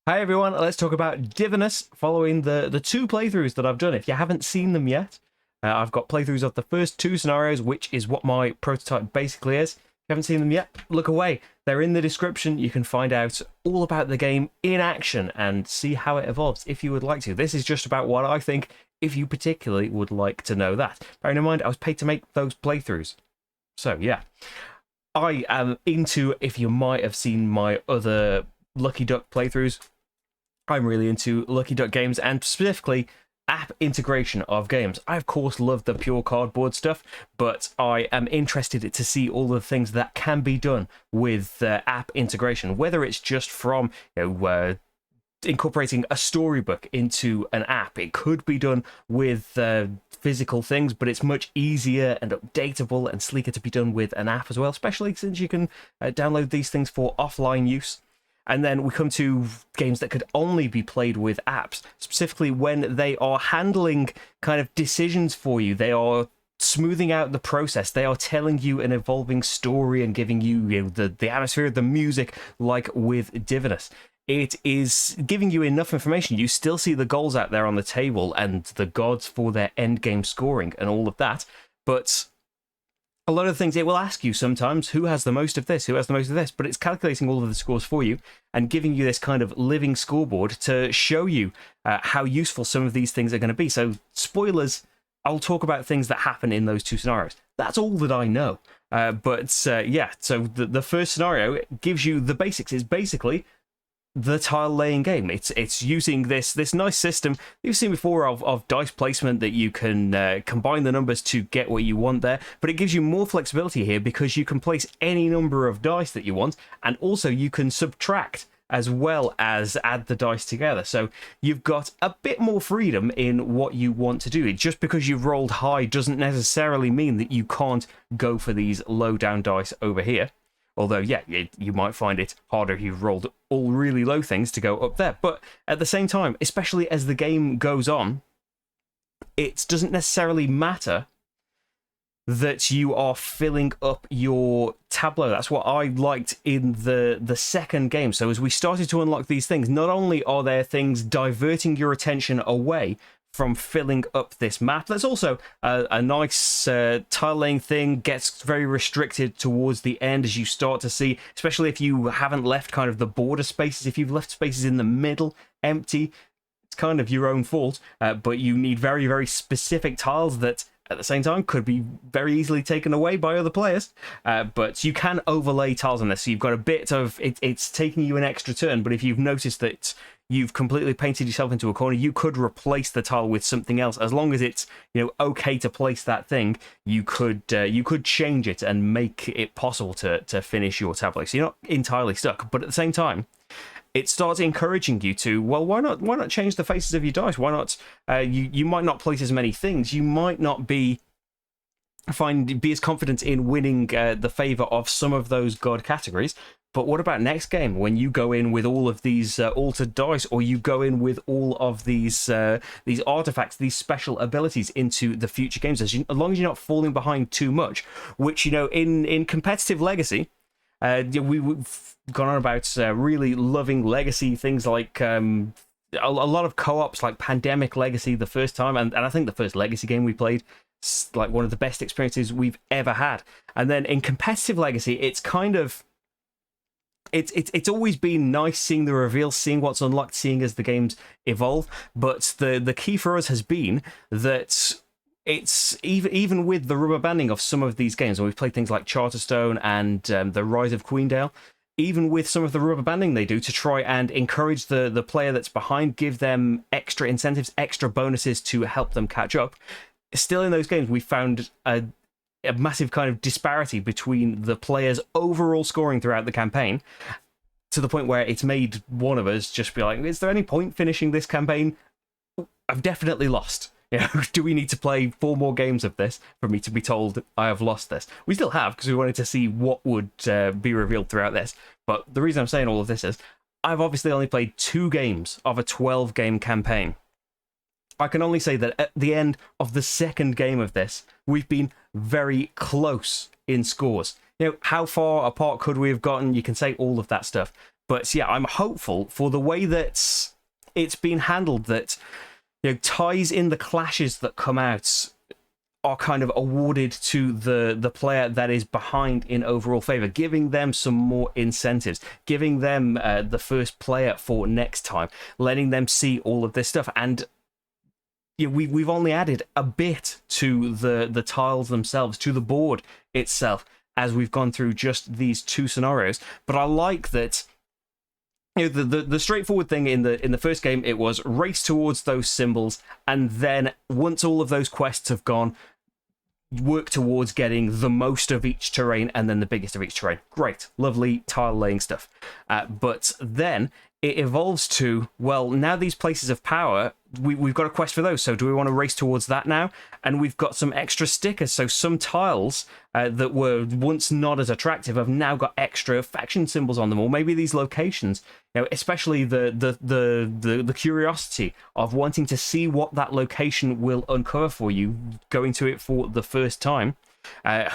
Hi everyone, let's talk about Divinus following the two playthroughs that I've done. If you haven't seen them yet, I've got playthroughs of the first two scenarios, which is what my prototype basically is. If you haven't seen them yet, look away. They're in the description. You can find out all about the game in action and see how it evolves if you would like to. This is just about what I think, if you particularly would like to know that. Bearing in mind, I was paid to make those playthroughs. So yeah, I am into, if you might have seen my other Lucky Duck playthroughs, I'm really into Lucky Duck games and specifically app integration of games. I, of course, love the pure cardboard stuff, but I am interested to see all the things that can be done with app integration, whether it's just from incorporating a storybook into an app. It could be done with physical things, but it's much easier and updatable and sleeker to be done with an app as well, especially since you can download these things for offline use. And then we come to games that could only be played with apps, specifically when they are handling kind of decisions for you. They are smoothing out the process. They are telling you an evolving story and giving you, the atmosphere, the music, like with Divinus. It is giving you enough information. You still see the goals out there on the table and the gods for their end game scoring and all of that, but a lot of things it will ask you sometimes, who has the most of this, who has the most of this, but it's calculating all of the scores for you and giving you this kind of living scoreboard to show you how useful some of these things are going to be. So, spoilers, I'll talk about things that happen in those two scenarios. That's all that I know. Yeah, so the first scenario gives you the basics. It's basically the tile laying game. It's using this nice system you've seen before of dice placement that you can combine the numbers to get what you want there, but it gives you more flexibility here because you can place any number of dice that you want, and also you can subtract as well as add the dice together. So you've got a bit more freedom in what you want to do. Just because you've rolled high doesn't necessarily mean that you can't go for these low down dice over here. Although, yeah, you might find it harder if you've rolled all really low things to go up there. But at the same time, especially as the game goes on, it doesn't necessarily matter that you are filling up your tableau. That's what I liked in the second game. So as we started to unlock these things, not only are there things diverting your attention away from filling up this map, there's also a nice tile laying thing, gets very restricted towards the end as you start to see, especially if you haven't left kind of the border spaces. If you've left spaces in the middle empty, it's kind of your own fault, but you need very, very specific tiles that at the same time could be very easily taken away by other players, but you can overlay tiles on this, so you've got a bit of it's taking you an extra turn. But if you've noticed that you've completely painted yourself into a corner, you could replace the tile with something else. As long as it's okay to place that thing, you could change it and make it possible to finish your tableau, so you're not entirely stuck. But at the same time, it starts encouraging you to, well, why not change the faces of your dice? Why not? You might not place as many things. You might not be as confident in winning the favor of some of those god categories. But what about next game when you go in with all of these altered dice, or you go in with all of these artifacts, these special abilities into the future games? As long as you're not falling behind too much, which in competitive Legacy, we've gone on about really loving Legacy things like a lot of co-ops like Pandemic Legacy the first time, and I think the first Legacy game we played, like one of the best experiences we've ever had. And then in competitive Legacy, it's kind of it's always been nice seeing the reveal, seeing what's unlocked, seeing as the games evolve. But the key for us has been that it's even with the rubber banding of some of these games, and we've played things like Charterstone and the Rise of Queendale, even with some of the rubber banding they do to try and encourage the player that's behind, give them extra incentives, extra bonuses to help them catch up. Still in those games, we found a massive kind of disparity between the players' overall scoring throughout the campaign, to the point where it's made one of us just be like, is there any point finishing this campaign? I've definitely lost. Do we need to play 4 more games of this for me to be told I have lost this? We still have, because we wanted to see what would be revealed throughout this. But the reason I'm saying all of this is I've obviously only played 2 games of a 12-game campaign. I can only say that at the end of the second game of this, we've been very close in scores. How far apart could we have gotten? You can say all of that stuff. But yeah, I'm hopeful for the way that it's been handled, that ties in the clashes that come out are kind of awarded to the player that is behind in overall favor, giving them some more incentives, giving them the first player for next time, letting them see all of this stuff. And we've only added a bit to the tiles themselves, to the board itself, as we've gone through just these two scenarios. But I like that. The straightforward thing in the first game, it was race towards those symbols, and then once all of those quests have gone, work towards getting the most of each terrain and then the biggest of each terrain. Great, lovely tile laying stuff. But then it evolves to, well, now these places of power, we've got a quest for those, so do we want to race towards that now? And we've got some extra stickers, so some tiles that were once not as attractive have now got extra faction symbols on them, or maybe these locations, especially the curiosity of wanting to see what that location will uncover for you, going to it for the first time.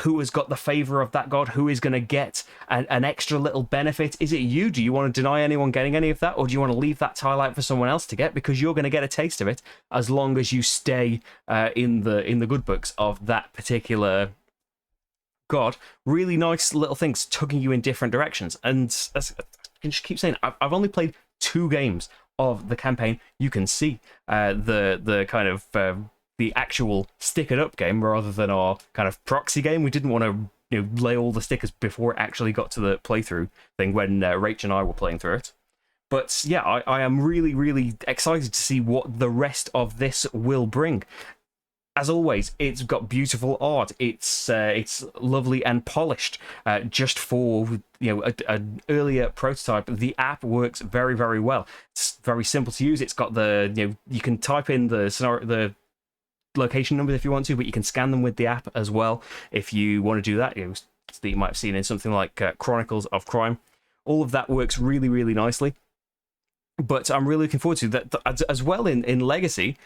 Who has got the favor of that god? Who is going to get an extra little benefit? Is it you? Do you want to deny anyone getting any of that, or do you want to leave that tile out for someone else to get, because you're going to get a taste of it as long as you stay in the good books of that particular god? Really nice little things tugging you in different directions. And as I can just keep saying, I've only played 2 games of the campaign. You can see the kind of the actual stickered up game rather than our kind of proxy game. We didn't want to lay all the stickers before it actually got to the playthrough thing when Rach and I were playing through it. But yeah, I am really, really excited to see what the rest of this will bring. As always, it's got beautiful art. It's lovely and polished. Just for an earlier prototype, the app works very, very well. It's very simple to use. It's got the you can type in the location numbers if you want to, but you can scan them with the app as well if you want to do that. That you might have seen in something like Chronicles of Crime. All of that works really, really nicely. But I'm really looking forward to that as well. In Legacy,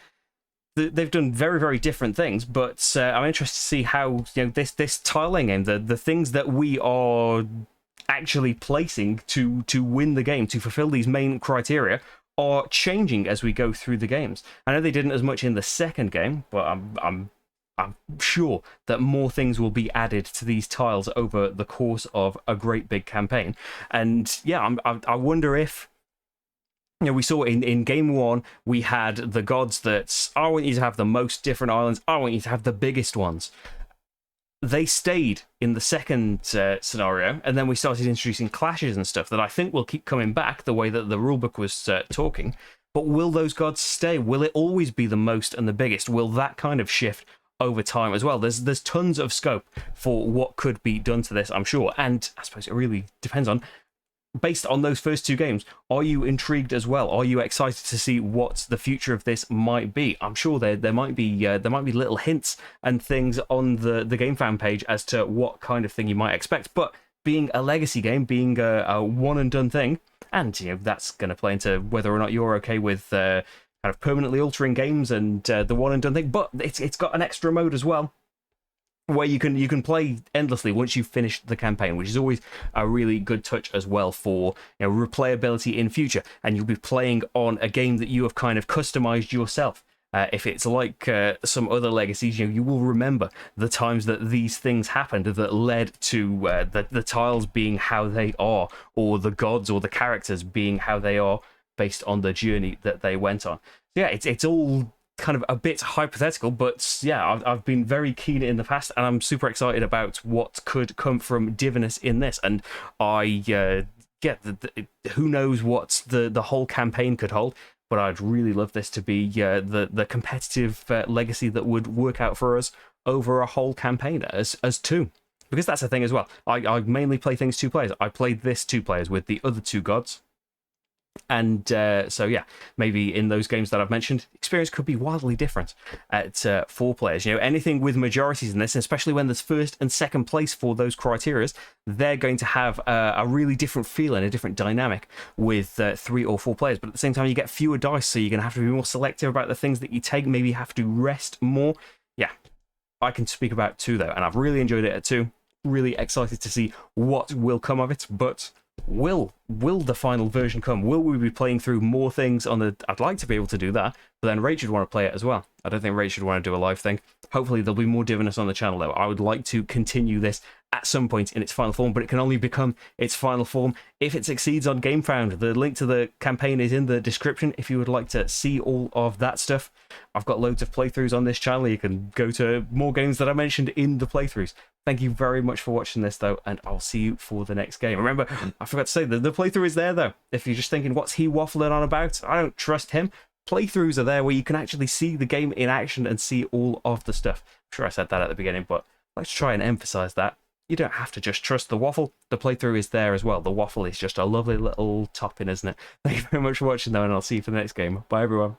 they've done very, very different things, but I'm interested to see how this tiling game, the things that we are actually placing to win the game, to fulfill these main criteria, are changing as we go through the games. I know they didn't as much in the second game, but I'm sure that more things will be added to these tiles over the course of a great big campaign. And yeah, I wonder if we saw in game 1, we had the gods that, I want you to have the most different islands, I want you to have the biggest ones. They stayed in the second scenario, and then we started introducing clashes and stuff that I think will keep coming back the way that the rulebook was talking. But will those gods stay? Will it always be the most and the biggest? Will that kind of shift over time as well? There's tons of scope for what could be done to this, I'm sure. And I suppose it really depends on, based on those first 2 games, are you intrigued as well? Are you excited to see what the future of this might be? I'm sure there might be little hints and things on the game fan page as to what kind of thing you might expect. But being a legacy game, being a one and done thing, and that's going to play into whether or not you're okay with kind of permanently altering games and the one and done thing. But it's got an extra mode as well, where you can play endlessly once you've finished the campaign, which is always a really good touch as well for replayability in future. And you'll be playing on a game that you have kind of customized yourself. If it's like some other legacies, you will remember the times that these things happened that led to the tiles being how they are, or the gods or the characters being how they are based on the journey that they went on. Yeah, it's all kind of a bit hypothetical, but yeah, I've been very keen in the past, and I'm super excited about what could come from Divinus in this. And I get who knows what the whole campaign could hold, but I'd really love this to be the competitive legacy that would work out for us over a whole campaign as 2. Because that's the thing as well. I mainly play things 2 players. I played this 2 players with the other 2 gods. And so yeah, maybe in those games that I've mentioned, experience could be wildly different at 4 players. Anything with majorities in this, especially when there's first and second place for those criterias, they're going to have a really different feel and a different dynamic with 3 or 4 players. But at the same time, you get fewer dice, so you're going to have to be more selective about the things that you take, maybe have to rest more. Yeah, I can speak about 2 though, and I've really enjoyed it at 2. Really excited to see what will come of it, but will the final version come? Will we be playing through more things on the... I'd like to be able to do that, but then Rach should want to play it as well. I don't think Rach should want to do a live thing. Hopefully there'll be more Divinus on the channel, though. I would like to continue this at some point in its final form, but it can only become its final form if it succeeds on GameFound. The link to the campaign is in the description if you would like to see all of that stuff. I've got loads of playthroughs on this channel. You can go to more games that I mentioned in the playthroughs. Thank you very much for watching this, though, and I'll see you for the next game. Remember, I forgot to say, the playthrough is there, though. If you're just thinking, what's he waffling on about? I don't trust him. Playthroughs are there where you can actually see the game in action and see all of the stuff. I'm sure I said that at the beginning, but let's try and emphasize that. You don't have to just trust the waffle. The playthrough is there as well. The waffle is just a lovely little topping, isn't it? Thank you very much for watching, though, and I'll see you for the next game. Bye, everyone.